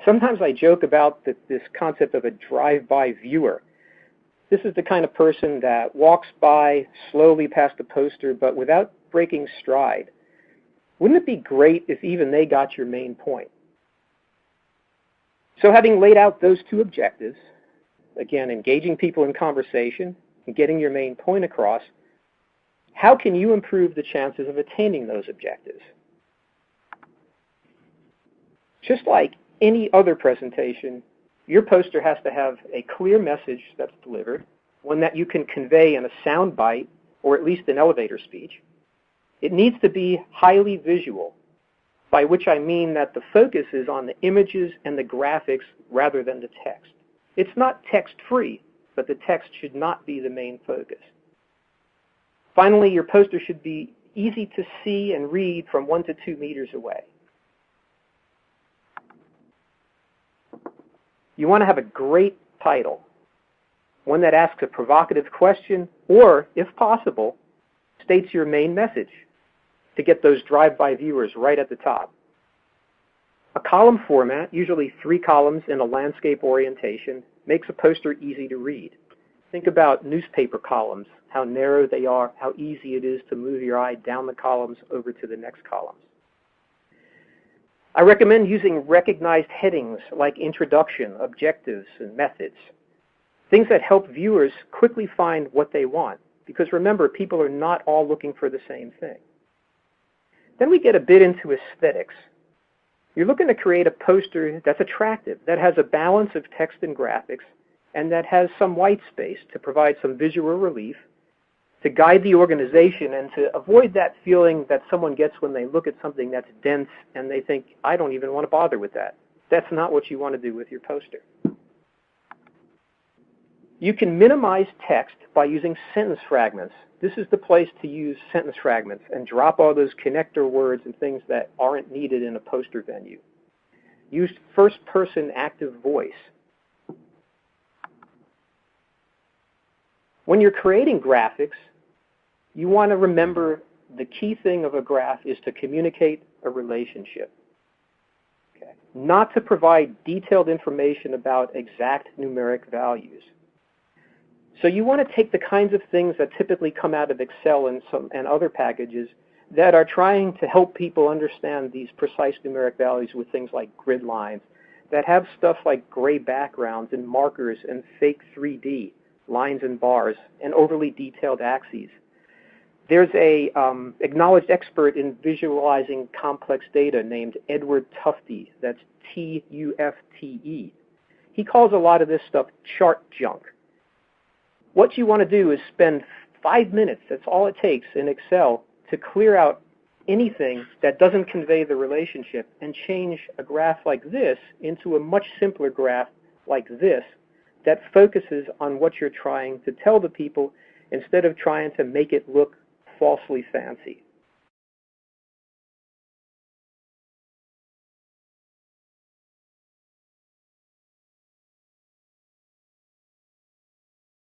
Sometimes I joke about this concept of a drive-by viewer. This is the kind of person that walks by slowly past the poster, but without breaking stride. Wouldn't it be great if even they got your main point? So having laid out those two objectives, again, engaging people in conversation and getting your main point across, how can you improve the chances of attaining those objectives? Just like any other presentation, your poster has to have a clear message that's delivered, one that you can convey in a sound bite or at least an elevator speech. It needs to be highly visual, by which I mean that the focus is on the images and the graphics rather than the text. It's not text-free, but the text should not be the main focus. Finally, your poster should be easy to see and read from 1 to 2 meters away. You want to have a great title, one that asks a provocative question or, if possible, states your main message to get those drive-by viewers right at the top. A column format, usually 3 columns in a landscape orientation, makes a poster easy to read. Think about newspaper columns, how narrow they are, how easy it is to move your eye down the columns over to the next columns. I recommend using recognized headings like introduction, objectives, and methods. Things that help viewers quickly find what they want. Because remember, people are not all looking for the same thing. Then we get a bit into aesthetics. You're looking to create a poster that's attractive, that has a balance of text and graphics, and that has some white space to provide some visual relief, to guide the organization, and to avoid that feeling that someone gets when they look at something that's dense and they think, I don't even want to bother with that. That's not what you want to do with your poster. You can minimize text by using sentence fragments. This is the place to use sentence fragments and drop all those connector words and things that aren't needed in a poster venue. Use first-person active voice. When you're creating graphics, you want to remember the key thing of a graph is to communicate a relationship. Okay? Not to provide detailed information about exact numeric values. So you want to take the kinds of things that typically come out of Excel and other packages that are trying to help people understand these precise numeric values with things like grid lines, that have stuff like gray backgrounds and markers and fake 3D, lines and bars, and overly detailed axes. There's a acknowledged expert in visualizing complex data named Edward Tufte, that's T-U-F-T-E. He calls a lot of this stuff chart junk. What you want to do is spend 5 minutes, that's all it takes in Excel, to clear out anything that doesn't convey the relationship and change a graph like this into a much simpler graph like this that focuses on what you're trying to tell the people instead of trying to make it look falsely fancy.